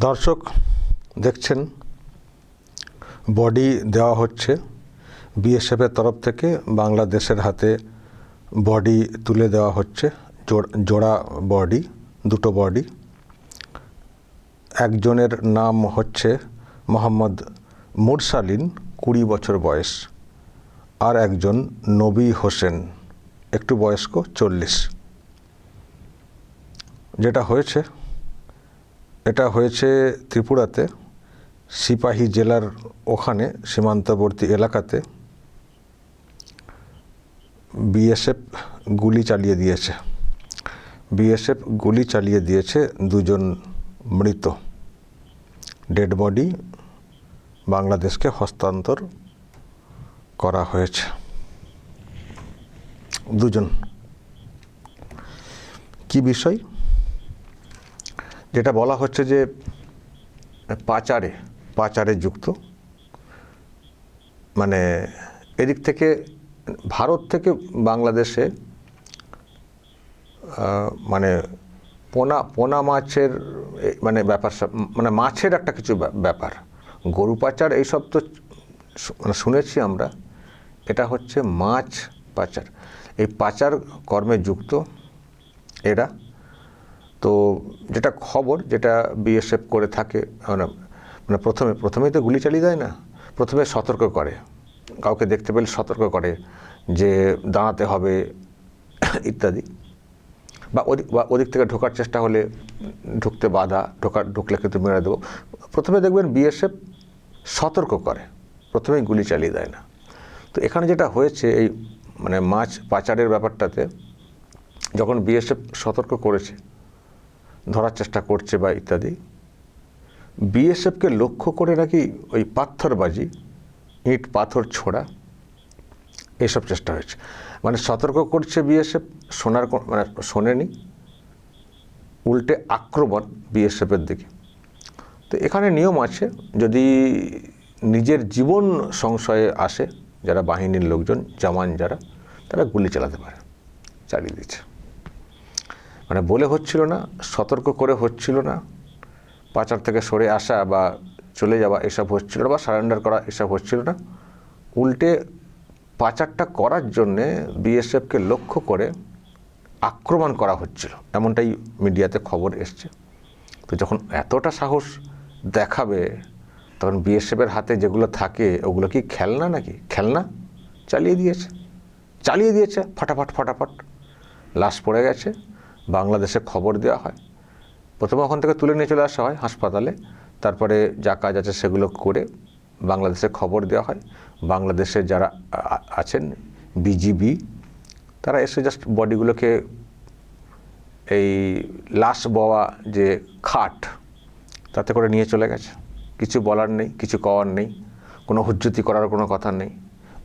দর্শক দেখছেন বডি দেওয়া হচ্ছে বিএসএফের তরফ থেকে, বাংলাদেশের হাতে বডি তুলে দেওয়া হচ্ছে, জোড়া বডি, দুটো বডি। একজনের নাম হচ্ছে মোহাম্মদ মুরসালিন, 20 বছর বয়স, আর একজন নবী হোসেন, একটু বয়স্ক, 40। এটা হয়েছে ত্রিপুরাতে, সিপাহী জেলার ওখানে সীমান্তবর্তী এলাকাতে বিএসএফ গুলি চালিয়ে দিয়েছে। দুজন মৃত, ডেড বডি বাংলাদেশকে হস্তান্তর করা হয়েছে। দুজন। কি বিষয়? যেটা বলা হচ্ছে যে পাচারে যুক্ত, মানে এদিক থেকে ভারত থেকে বাংলাদেশে মানে পোনা মাছের মানে ব্যাপার, মানে মাছের একটা কিছু ব্যাপার, গরু পাচার এইসব তো মানে শুনেছি আমরা, এটা হচ্ছে মাছ পাচার। এই পাচার কর্মে যুক্ত এরা। তো যেটা খবর, যেটা বিএসএফ করে থাকে, মানে প্রথমেই তো গুলি চালিয়ে দেয় না, প্রথমে সতর্ক করে, কাউকে দেখতে পেলে সতর্ক করে যে দাঁড়াতে হবে ইত্যাদি, বা ওদিক থেকে ঢোকার চেষ্টা হলে ঢুকতে বাধা, ঢুকলে কিন্তু মেরে দেবো। প্রথমে দেখবেন বিএসএফ সতর্ক করে, প্রথমেই গুলি চালিয়ে দেয় না। তো এখানে যেটা হয়েছে, এই মানে মাছ পাচারের ব্যাপারটাতে যখন বিএসএফ সতর্ক করেছে, ধরার চেষ্টা করছে বা ইত্যাদি, বিএসএফকে লক্ষ্য করে নাকি ওই পাথরবাজি, ইট পাথর ছোড়া, এইসব চেষ্টা হয়েছে। মানে সতর্ক করছে বিএসএফ, মানে শোনেনি, উল্টে আক্রমণ বিএসএফের দিকে। তো এখানে নিয়ম আছে, যদি নিজের জীবন সংশয়ে আসে যারা বাহিনীর লোকজন, জওয়ান যারা, তারা গুলি চালাতে পারে, চালিয়ে দিচ্ছে। মানে বলে হচ্ছিল না, সতর্ক করে হচ্ছিল না, পাচার থেকে সরে আসা বা চলে যাওয়া এসব হচ্ছিল না, বা সারেন্ডার করা এসব হচ্ছিল না, উল্টে পাচারটা করার জন্যে বিএসএফকে লক্ষ্য করে আক্রমণ করা হচ্ছিল, এমনটাই মিডিয়াতে খবর এসছে। তো যখন এতটা সাহস দেখাবে, তখন বিএসএফের হাতে যেগুলো থাকে ওগুলো কি খেলনা নাকি? খেলনা চালিয়ে দিয়েছে ফাটাফাট, লাশ পড়ে গেছে। বাংলাদেশে খবর দেওয়া হয়, প্রথমে ওখান থেকে তুলে নিয়ে চলে আসা হয় হাসপাতালে, তারপরে যা কাজ আছে সেগুলো করে বাংলাদেশে খবর দেওয়া হয়। বাংলাদেশের যারা আছেন বিজিবি, তারা এসে জাস্ট বডিগুলোকে এই লাশ বওয়া যে খাট, তাতে করে নিয়ে চলে গেছে। কিছু বলার নেই, কিছু কওয়ার নেই, কোনো হুজ্জতি করার কোনো কথা নেই,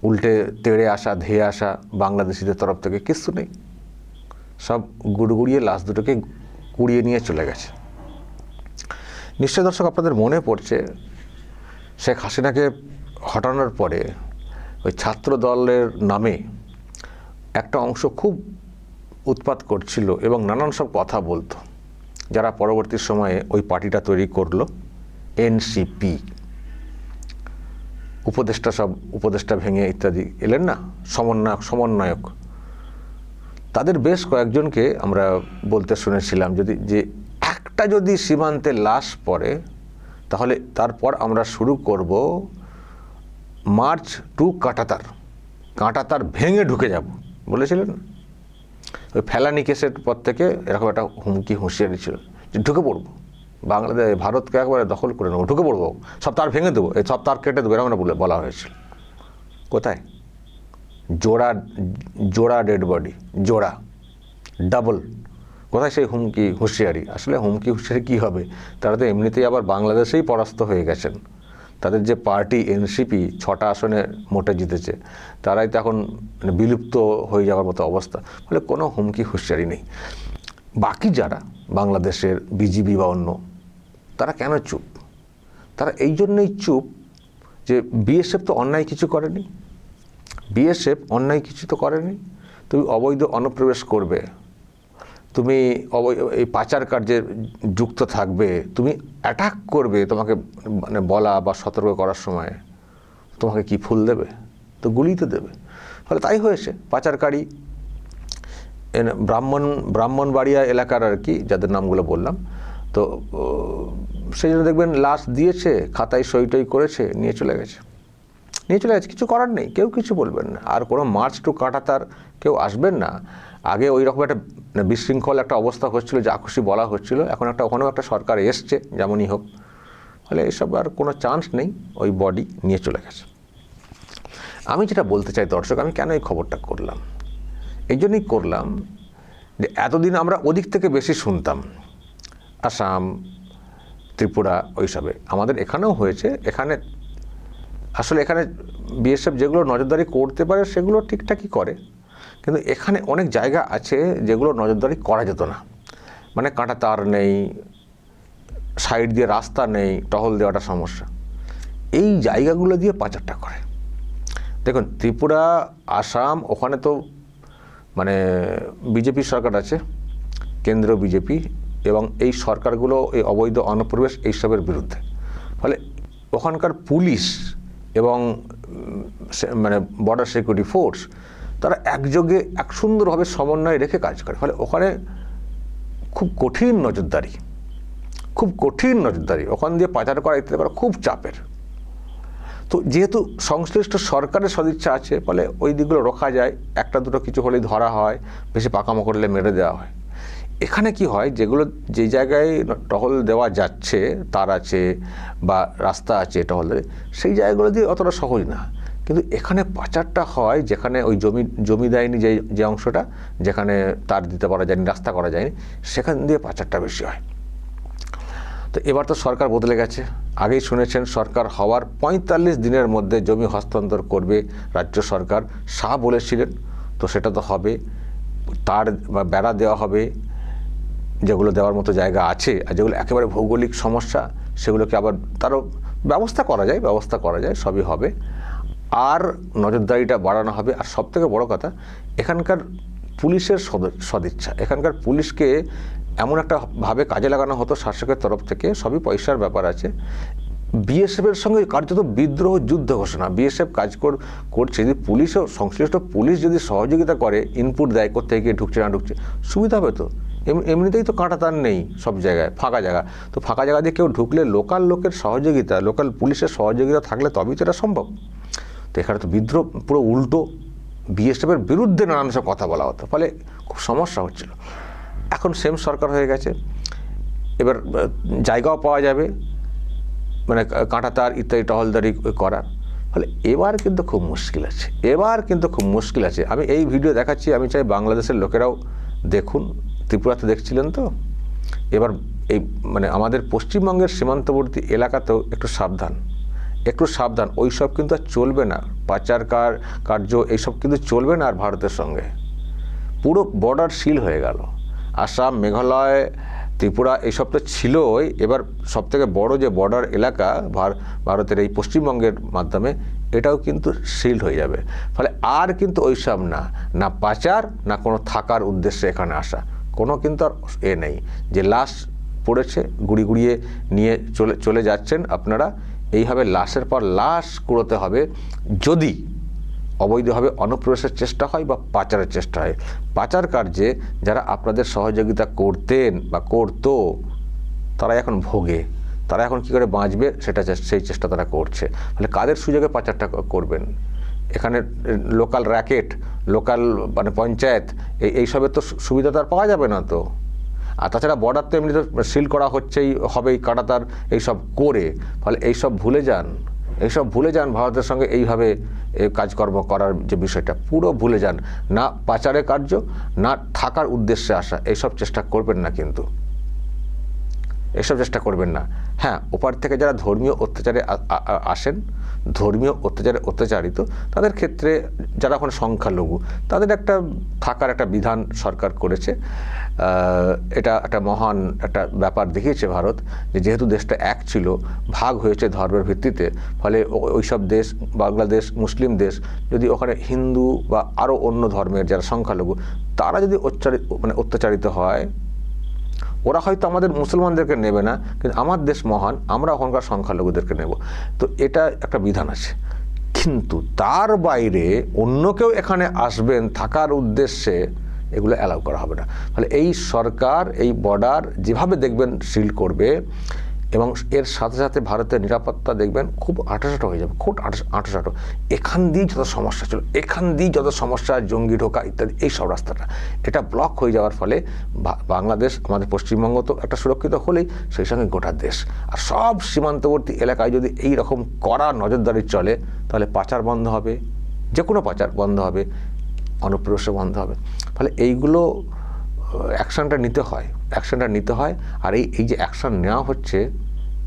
উল্টে তেড়ে আসা, ধেয়ে আসা বাংলাদেশিদের তরফ থেকে কিছু নেই, সব গুড়গুড়িয়ে লাশ দুটোকে কুড়িয়ে নিয়ে চলে গেছে। নিশ্চয় দর্শক আপনাদের মনে পড়ছে, শেখ হাসিনাকে হটানোর পরে ওই ছাত্র দলের নামে একটা অংশ খুব উৎপাত করছিল এবং নানান সব কথা বলতো, যারা পরবর্তী সময়ে ওই পার্টিটা তৈরি করলো এনসিপি। উপদেষ্টা ভেঙে ইত্যাদি এলেন না, সমন্বয়ক, তাদের বেশ কয়েকজনকে আমরা বলতে শুনেছিলাম, যে একটা যদি সীমান্তে লাশ পড়ে, তাহলে তারপর আমরা শুরু করব মার্চ টু কাঁটাতার ভেঙে ঢুকে যাব বলেছিলেন। ওই ফেলানি কেসের পর থেকে এরকম একটা হুঁশিয়ারি ছিল যে ঢুকে পড়বো, বাংলাদেশ ভারতকে একবারে দখল করে নেবো, ঢুকে পড়বো, সব তার ভেঙে দেবো, এই সব তার কেটে দেবো, এরকম বলা হয়েছিল। কোথায়? জোড়া ডেড বডি, জোড়া, ডাবল। কোথায় সেই হুঁশিয়ারি? আসলে হুঁশিয়ারি কী হবে, তারা তো এমনিতেই আবার বাংলাদেশেই পরাস্ত হয়ে গেছেন। তাদের যে পার্টি এনসিপি 6টা আসনে মোটে জিতেছে, তারাই তো এখন মানে বিলুপ্ত হয়ে যাওয়ার মতো অবস্থা। ফলে কোনো হুমকি হুঁশিয়ারি নেই। বাকি যারা বাংলাদেশের বিজিবি বা অন্য, তারা কেন চুপ? তারা এই জন্যই চুপ যে বিএসএফ তো অন্যায় কিছু করেনি। বিএসএফ অন্যায় কিছু তো করেনি। তুমি অবৈধ অনুপ্রবেশ করবে, তুমি এই পাচার কার্যে যুক্ত থাকবে, তুমি অ্যাটাক করবে, তোমাকে মানে বলা বা সতর্ক করার সময় তোমাকে কি ফুল দেবে? তো গুলি তো দেবে। ফলে তাই হয়েছে। পাচারকারী ব্রাহ্মণবাড়িয়া এলাকার আর কি, যাদের নামগুলো বললাম, তো সেই জন্য দেখবেন লাশ দিয়েছে, খাতায় সই টই করেছে, নিয়ে চলে গেছে। কিছু করার নেই, কেউ কিছু বলবেন না। আর কোনো মার্চ টু কাঁটাতার কেউ আসবেন না। আগে ওই রকম একটা বিশৃঙ্খল একটা অবস্থা হচ্ছিল, যা খুশি বলা হচ্ছিল। এখন ওখানেও একটা সরকার এসছে, যেমনই হোক। ফলে এসব আর কোনো চান্স নেই, ওই বডি নিয়ে চলে গেছে। আমি যেটা বলতে চাই দর্শক, আমি কেন এই খবরটা করলাম, এই জন্যই করলাম যে এতদিন আমরা ওদিক থেকে বেশি শুনতাম, আসাম, ত্রিপুরা, ওইসবে। আমাদের এখানেও হয়েছে। এখানে বিএসএফ যেগুলো নজরদারি করতে পারে সেগুলো ঠিকঠাকই করে, কিন্তু এখানে অনেক জায়গা আছে যেগুলো নজরদারি করা যেত না। মানে কাঁটা তার নেই, সাইড দিয়ে রাস্তা নেই, টহল দেওয়াটা সমস্যা। এই জায়গাগুলো দিয়ে পাচারটা করে। দেখুন, ত্রিপুরা, আসাম, ওখানে তো মানে বিজেপি সরকার আছে, কেন্দ্রীয় বিজেপি, এবং এই সরকারগুলো এই অবৈধ অনুপ্রবেশ এইসবের বিরুদ্ধে। ফলে ওখানকার পুলিশ এবং মানে বর্ডার সিকিউরিটি ফোর্স, তারা একযোগে এক সুন্দরভাবে সমন্বয় রেখে কাজ করে। ফলে ওখানে খুব কঠিন নজরদারি, ওখান দিয়ে পাচার করা ইত্যাদি করা খুব চাপের। তো যেহেতু সংশ্লিষ্ট সরকারের সদিচ্ছা আছে, ফলে ওই দিকগুলো রোখা যায়। একটা দুটো কিছু হলেই ধরা হয়, বেশি পাকামো করলে মেরে দেওয়া হয়। এখানে কি হয়, যে জায়গায় টহল দেওয়া যাচ্ছে, তার আছে বা রাস্তা আছে টহল, সেই জায়গাগুলো দিয়ে অতটা সহজ না। কিন্তু এখানে পাচারটা হয় যেখানে ওই জমি দেয়নি, যে অংশটা যেখানে তার দিতে পারা যায়নি, রাস্তা করা যায়নি, সেখান দিয়ে পাচারটা বেশি হয়। তো এবার তো সরকার বদলে গেছে। আগেই শুনেছেন, সরকার হওয়ার 45 দিনের মধ্যে জমি হস্তান্তর করবে রাজ্য সরকার। শাহ বলেছিলেন, তো সেটা তো হবে। তার বেড়া দেওয়া হবে, যেগুলো দেওয়ার মতো জায়গা আছে, আর যেগুলো একেবারে ভৌগোলিক সমস্যা, সেগুলোকে আবার তারও ব্যবস্থা করা যায়, সবই হবে। আর নজরদারিটা বাড়ানো হবে। আর সবথেকে বড় কথা, এখানকার পুলিশের সদিচ্ছা, এখানকার পুলিশকে এমন একটা ভাবে কাজে লাগানো হতো শাসকের তরফ থেকে, সবই পয়সার ব্যাপার আছে। বিএসএফের সঙ্গে কার্যত বিদ্রোহ যুদ্ধ ঘোষণা। বিএসএফ কাজ করছে, যদি পুলিশও, সংশ্লিষ্ট পুলিশ যদি সহযোগিতা করে, ইনপুট দেয় কোথায় গিয়ে ঢুকছে না ঢুকছে, সুবিধা হবে তো। এমনিতেই তো কাঁটাতার নেই সব জায়গায়, ফাঁকা জায়গা। তো ফাঁকা জায়গা দিয়ে কেউ ঢুকলে লোকাল লোকের সহযোগিতা, লোকাল পুলিশের সহযোগিতা থাকলে তবেই তো এটা সম্ভব। তো এখানে তো বিদ্রোহ পুরো উল্টো, বিএসএফের বিরুদ্ধে নানান সব কথা বলা হতো। ফলে খুব সমস্যা হচ্ছিল। এখন সেম সরকার হয়ে গেছে, এবার জায়গাও পাওয়া যাবে, মানে কাঁটাতার ইত্যাদি টহলদারি করার। ফলে এবার কিন্তু খুব মুশকিল আছে। আমি এই ভিডিও দেখাচ্ছি, আমি চাই বাংলাদেশের লোকেরাও দেখুন। ত্রিপুরাতে দেখছিলেন তো, এবার এই মানে আমাদের পশ্চিমবঙ্গের সীমান্তবর্তী এলাকাতেও একটু সাবধান। ওই সব কিন্তু আর চলবে না, পাচার কার্য এইসব কিন্তু চলবে না আর ভারতের সঙ্গে। পুরো বর্ডার সিল হয়ে গেল। আসাম, মেঘালয়, ত্রিপুরা এইসব তো ছিলই, এবার সবথেকে বড় যে বর্ডার এলাকা ভারতের এই পশ্চিমবঙ্গের মাধ্যমে, এটাও কিন্তু সিল্ড হয়ে যাবে। ফলে আর কিন্তু ওইসব না পাচার, না কোনো থাকার উদ্দেশ্যে এখানে আসা, কোনো কিন্তু আর নেই। যে লাশ পড়েছে, গুড়িয়ে নিয়ে চলে যাচ্ছেন আপনারা, এইভাবে লাশের পর লাশ কুড়োতে হবে যদি অবৈধভাবে অনুপ্রবেশের চেষ্টা হয় বা পাচারের চেষ্টা হয়। পাচার কার্যে যারা আপনাদের সহযোগিতা করতেন বা করতো, তারা এখন ভোগে, তারা এখন কী করে বাঁচবে সেই চেষ্টা তারা করছে। ফলে কাদের সুযোগে পাচারটা করবেন? এখানে লোকাল র্যাকেট, লোকাল মানে পঞ্চায়েত, এইসবের তো সুবিধা তার পাওয়া যাবে না তো। আর তাছাড়া বর্ডার তো এমনি তো সিল করা হবেই কাঁটাতার এইসব করে। ফলে এইসব ভুলে যান ভারতের সঙ্গে এইভাবে কাজকর্ম করার যে বিষয়টা, পুরো ভুলে যান। না পাচারের কার্য, না থাকার উদ্দেশ্যে আসা, এইসব চেষ্টা করবেন না কিন্তু। এসব চেষ্টা করবেন না। হ্যাঁ, ওপার থেকে যারা ধর্মীয় অত্যাচারে আসেন, ধর্মীয় অত্যাচারে অত্যাচারিত, তাদের ক্ষেত্রে যারা ওখানে সংখ্যালঘু, তাদের একটা থাকার একটা বিধান সরকার করেছে। এটা একটা মহান একটা ব্যাপার দেখিয়েছে ভারত, যে যেহেতু দেশটা এক ছিল, ভাগ হয়েছে ধর্মের ভিত্তিতে, ফলে ওইসব দেশ, বাংলাদেশ মুসলিম দেশ, যদি ওখানে হিন্দু বা আরও অন্য ধর্মের যারা সংখ্যালঘু তারা যদি অত্যাচারিত হয়, ওরা হয়তো আমাদের মুসলমানদেরকে নেবে না, কিন্তু আমার দেশ মহান, আমরা ওখানকার সংখ্যালঘুদেরকে নেব। তো এটা একটা বিধান আছে। কিন্তু তার বাইরে অন্য কেউ এখানে আসবেন থাকার উদ্দেশ্যে, এগুলো অ্যালাউ করা হবে না। ফলে এই সরকার এই বর্ডার যেভাবে দেখবেন সিল করবে, এবং এর সাথে সাথে ভারতের নিরাপত্তা দেখবেন খুব আঁটাসাঁটো হয়ে যাবে, খুব আঁটাসাঁটো। এখান দিয়েই যত সমস্যা ছিল, এখান দিয়েই যত সমস্যা, জঙ্গি ঢোকা ইত্যাদি, এই সব রাস্তাটা এটা ব্লক হয়ে যাওয়ার ফলে বাংলাদেশ, আমাদের পশ্চিমবঙ্গ তো একটা সুরক্ষিত হলেই, সেই সঙ্গে গোটা দেশ। আর সব সীমান্তবর্তী এলাকায় যদি এই রকম কড়া নজরদারি চলে, তাহলে পাচার বন্ধ হবে, যে কোনো পাচার বন্ধ হবে, অনুপ্রবেশ বন্ধ হবে। ফলে এইগুলো অ্যাকশানটা নিতে হয়। আর এই যে অ্যাকশান নেওয়া হচ্ছে,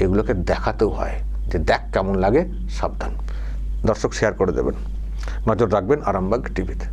এগুলোকে দেখাতেও হয় যে দেখ কেমন লাগে, সাবধান। দর্শক শেয়ার করে দেবেন, নজর রাখবেন আরামবাগ টিভিতে।